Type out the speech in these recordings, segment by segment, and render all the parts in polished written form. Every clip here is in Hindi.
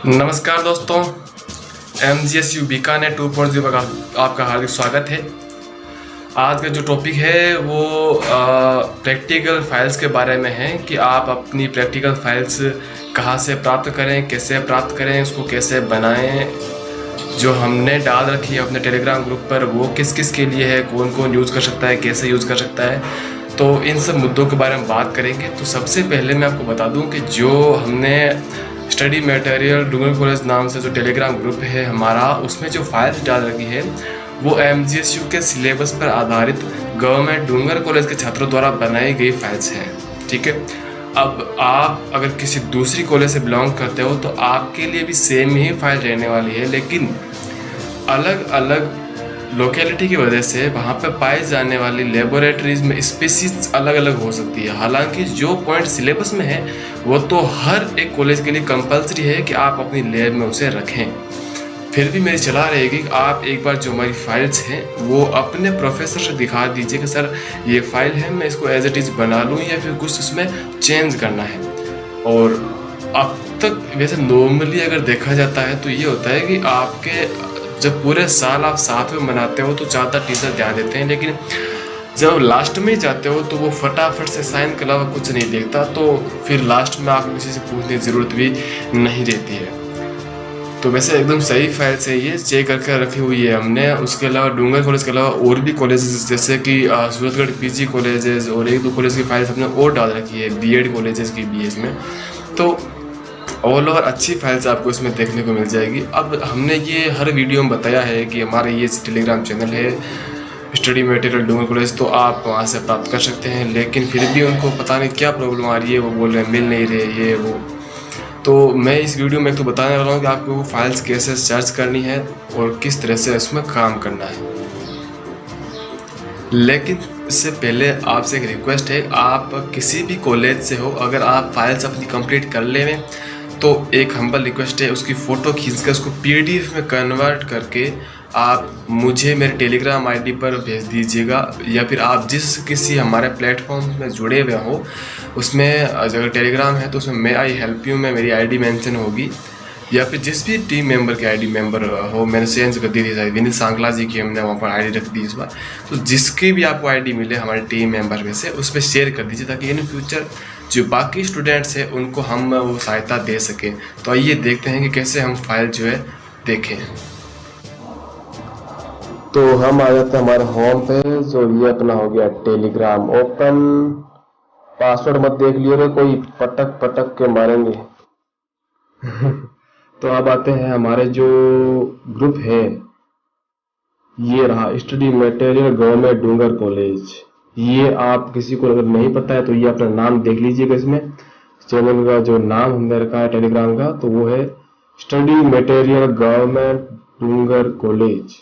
नमस्कार दोस्तों, MGSU बीकानेर 2.0 पर आपका हार्दिक स्वागत है। आज का जो टॉपिक है वो प्रैक्टिकल फाइल्स के बारे में है कि आप अपनी प्रैक्टिकल फाइल्स कहाँ से प्राप्त करें, कैसे प्राप्त करें, उसको कैसे बनाएं। जो हमने डाल रखी है अपने टेलीग्राम ग्रुप पर वो किस किस के लिए है, कौन कौन यूज़ कर सकता है, कैसे यूज़ कर सकता है, तो इन सब मुद्दों के बारे में बात करेंगे। तो सबसे पहले मैं आपको बता दूं कि जो हमने स्टडी मटेरियल डूंगर कॉलेज नाम से जो टेलीग्राम ग्रुप है हमारा, उसमें जो फाइल्स डाल रखी है वो MGSU के सिलेबस पर आधारित गवर्नमेंट डूंगर कॉलेज के छात्रों द्वारा बनाई गई फाइल्स हैं। ठीक है, अब आप अगर किसी दूसरी कॉलेज से बिलोंग करते हो तो आपके लिए भी सेम ही फाइल रहने वाली है, लेकिन अलग अलग लोकेलिटी की वजह से वहाँ पर पाई जाने वाली लेबोरेटरीज में स्पीसीज अलग अलग हो सकती है। हालांकि जो पॉइंट सिलेबस में है वो तो हर एक कॉलेज के लिए कंपलसरी है कि आप अपनी लैब में उसे रखें। फिर भी मेरी सलाह रहेगी कि आप एक बार जो हमारी फाइल्स हैं वो अपने प्रोफेसर से दिखा दीजिए कि सर ये फाइल है, मैं इसको एज इट इज़ बना लूँ या फिर कुछ उसमें चेंज करना है। और अब तक वैसे नॉर्मली अगर देखा जाता है तो ये होता है कि आपके जब पूरे साल आप साथ में मनाते हो तो ज़्यादा टीचर ध्यान देते हैं, लेकिन जब लास्ट में जाते हो तो वो फटाफट से साइन के अलावा कुछ नहीं देखता, तो फिर लास्ट में आपको किसी से पूछने की ज़रूरत भी नहीं रहती है। तो वैसे एकदम सही फाइल से ये चेक करके रखी हुई है हमने। उसके अलावा डूंगर कॉलेज के अलावा और भी कॉलेजेस जैसे कि सूरतगढ़ PG कॉलेजेस और एक दो कॉलेज की फाइल्स हमने और डाल रखी है, BEd कॉलेजेस की भी इसमें। तो ऑल ओवर अच्छी फाइल्स आपको इसमें देखने को मिल जाएगी। अब हमने ये हर वीडियो में बताया है कि हमारा ये टेलीग्राम चैनल है स्टडी मटेरियल डूंगर कॉलेज, तो आप वहाँ से प्राप्त कर सकते हैं। लेकिन फिर भी उनको पता नहीं क्या प्रॉब्लम आ रही है, वो बोल रहे हैं मिल नहीं रहे ये वो। तो मैं इस वीडियो में एक तो बताने वाला हूँ कि आपको वो फाइल्स कैसे सर्च करनी है और किस तरह से उसमें काम करना है। लेकिन इससे पहले आपसे एक रिक्वेस्ट है, आप किसी भी कॉलेज से हो, अगर आप फाइल्स अपनी कंप्लीट कर लें तो एक हम्बल रिक्वेस्ट है, उसकी फ़ोटो खींच कर उसको PDF में कन्वर्ट करके आप मुझे मेरे टेलीग्राम ID पर भेज दीजिएगा, या फिर आप जिस किसी हमारे प्लेटफॉर्म में जुड़े हुए हो उसमें अगर टेलीग्राम है तो उसमें मे आई हेल्प यू में मेरी ID मेंशन होगी, या फिर जिस भी टीम मेंबर के ID मेंबर हो, मैंने चेंज कर दी थी विनीत सांगला जी की, हमने वहाँ पर ID रख दी इस बार। तो जिसकी भी आपको ID मिले हमारे टीम मेंबर में से उस पर शेयर कर दीजिए, ताकि इन फ्यूचर जो बाकी स्टूडेंट्स हैं उनको हम वो सहायता दे सकें। तो आइए देखते हैं कि कैसे हम फाइल जो है देखें। तो हम आ जाते हैं हमारे होम पेज और ये अपना हो गया टेलीग्राम ओपन। पासवर्ड मत देख लियो, कोई पटक पटक के मारेंगे। तो अब आते हैं हमारे जो ग्रुप है, ये रहा स्टडी मटेरियल गवर्नमेंट डूंगर कॉलेज। ये आप किसी को अगर नहीं पता है तो ये अपना नाम देख लीजिएगा। इसमें चैनल का जो नाम हमने रखा है टेलीग्राम का, तो वो है स्टडी मटेरियल गवर्नमेंट डूंगर कॉलेज।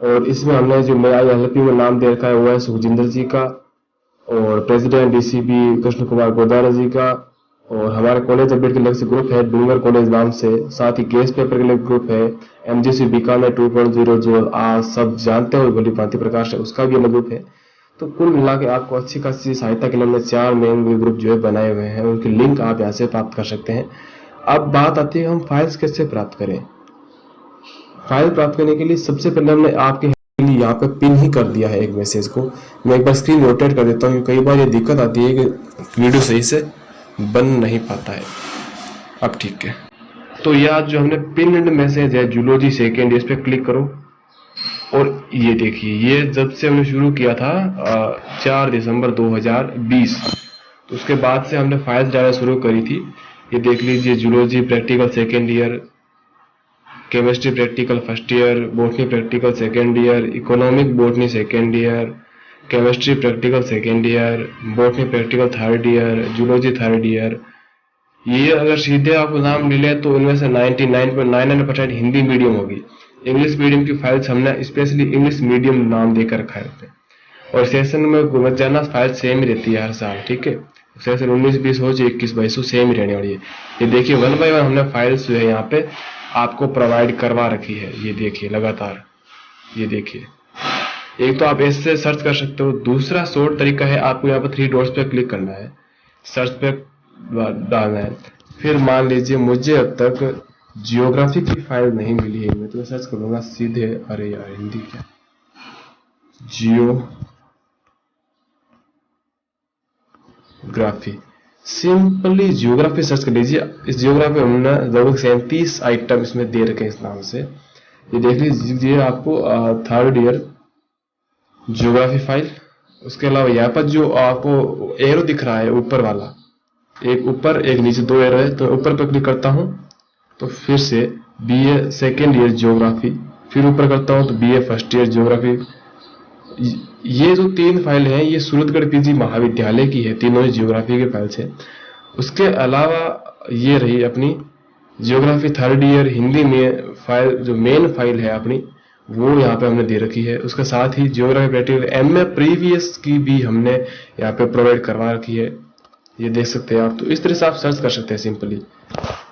और इसमें हमने जो मेरा LP में नाम दे रखा है वो है सुखजिंदर जी का, और प्रेसिडेंट DCP कृष्ण कुमार गोदारा जी का। और हमारे कॉलेज अपडेट के अलग से ग्रुप है डूंगर कॉलेज नाम से, साथ ही गेस्ट पेपर के लिए ग्रुप है MGSU बीकानेर 2.0 जो आप सब जानते हो भली भांति प्रकाश है, उसका भी अलग ग्रुप है। तो कुल मिला के आपको अच्छी खासी सहायता के लिए हमने 4 मेन ग्रुप जो है बनाए हुए हैं, उनके लिंक आप यहाँ से प्राप्त कर सकते हैं। अब बात आती है हम फाइल्स कैसे प्राप्त करें। फाइल प्राप्त करने के लिए सबसे पहले हमने आपके लिए यहाँ पे पिन ही कर दिया है एक मैसेज को। मैं एक बार स्क्रीन रोटेट कर देता हूँ, कई बार ये दिक्कत आती है कि वीडियो सही से बन नहीं पाता है। अब ठीक है, तो यह जो हमने पिन मैसेज है जूलॉजी सेकेंड, इस पर क्लिक करो और ये देखिए, ये जब से हमने शुरू किया था 4 दिसंबर 2020, तो उसके बाद से हमने फाइल्स डालना शुरू करी थी। ये देख लीजिए, zoology practical second year, chemistry practical first year, botany practical second year, economic botany second year, chemistry practical second year, botany practical third year, zoology third year. ये अगर सीधे आपको नाम मिले तो इनमें से 99.99% हिंदी मीडियम होगी। इंग्लिश मीडियम की फाइल्स हमने स्पेशली इंग्लिश मीडियम नाम देकर रखा है। और सेशन में घूमत जाना फाइल सेम ही रहती है हर साल, ठीक है। सेशन 19-20 हो, 21-22 हो, सेम ही रहने वाली है। ये देखिए 1 बाय 1 हमने फाइल्स जो है यहाँ पे आपको प्रोवाइड करवा रखी है। ये देखिए लगातार, ये देखिए। एक तो आप इससे सर्च कर सकते हो, दूसरा शॉर्ट तरीका है, आपको यहाँ पर 3 डॉट्स पे क्लिक करना है, सर्च पे डालना है, फिर मान लीजिए मुझे अब तक जियोग्राफी की फाइल नहीं मिली है, मैं तो सर्च करूंगा सीधे, अरे यार हिंदी क्या, जियोग्राफी, सिंपली जियोग्राफी सर्च कर लीजिए। इस जियोग्राफी हमने लगभग 37 आइटम इसमें दे रखे हैं इस नाम से। ये देख लीजिए आपको थर्ड ईयर जियोग्राफी फाइल। उसके अलावा यहाँ पर जो आपको एरो दिख रहा है ऊपर वाला, एक ऊपर एक नीचे 2 एरो है, तो ऊपर पर क्लिक करता हूँ तो फिर से बीए सेकेंड ईयर जियोग्राफी, फिर ऊपर करता हूँ तो बीए फर्स्ट ईयर जियोग्राफी। ये जो 3 फाइल हैं ये सूरतगढ़ पीजी महाविद्यालय की है, तीनों ही जियोग्राफी के फाइल्स हैं। उसके अलावा ये रही अपनी जियोग्राफी थर्ड ईयर हिंदी में फाइल, जो मेन फाइल है अपनी, वो यहाँ पे हमने दे रखी है। उसके साथ ही जियोग्राफी प्रैक्टिकल एमए प्रीवियस की भी हमने यहाँ पे प्रोवाइड करवा रखी है, ये देख सकते हैं आप। तो इस तरह से आप सर्च कर सकते हैं सिंपली।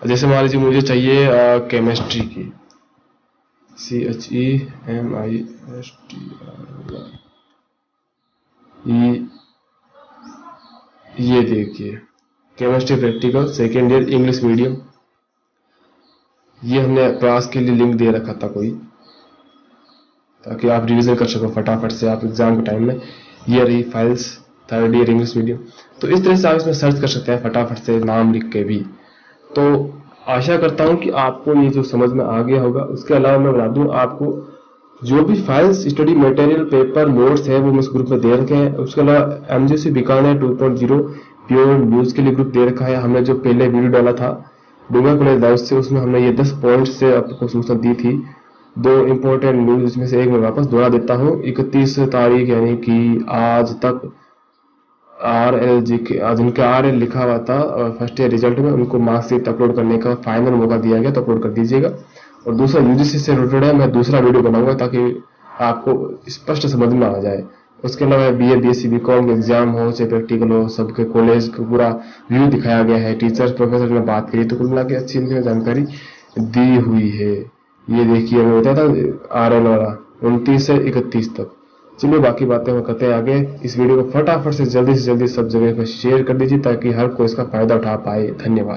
जैसे मान लीजिए मुझे चाहिए केमिस्ट्री की, CHEMISTRY, ये देखिए chemistry practical second year English medium. ये हमने क्लास के लिए लिंक दे रखा था कोई, ताकि आप रिवीजन कर सको फटाफट से आप एग्जाम के टाइम में। ये रही files third year English medium. तो इस तरह से आप इसमें सर्च कर सकते हैं फटाफट से नाम लिख के भी। तो आशा करता हूं कि आपको ये जो समझ में आ गया होगा। उसके अलावा मैं बता दूं आपको, जो भी files study material paper notes है वो मैं इस ग्रुप में दे रखे हैं। उसके अलावा एमजीसी बीकानेर 2.0 प्योर न्यूज के लिए ग्रुप दे रखा है। हमने जो पहले वीडियो डाला था डूंगर कॉलेज लाइव से, उसमें हमने ये 10 पॉइंट से आपको सूचना दी थी। 2 इंपॉर्टेंट न्यूज उसमें से एक मैं वापस दोहरा देता हूँ। 31 तारीख यानी कि आज तक RLG के, आज इनका RL लिखा हुआ था और फर्स्ट ईयर रिजल्ट में, उनको मार्कशीट अपलोड करने का फाइनल मौका दिया गया, तो अपलोड कर दीजिएगा। और दूसरा यूजीसी से रिलेटेड है, मैं दूसरा वीडियो बनाऊंगा ताकि आपको स्पष्ट समझ में आ जाए। उसके अलावा बीए बीएससी बीकॉम एग्जाम हो चाहे प्रैक्टिकल हो, सबके कॉलेज का पूरा व्यू दिखाया गया है। टीचर्स प्रोफेसर में बात करी तो कुल मिला के अच्छी जानकारी दी हुई है। ये देखिए मैं बताया था RL वाला 29 से 31 तक। चलिए बाकी बातें हम करते हैं आगे। इस वीडियो को फटाफट से जल्दी सब जगह पर शेयर कर दीजिए ताकि हर कोई इसका फायदा उठा पाए। धन्यवाद।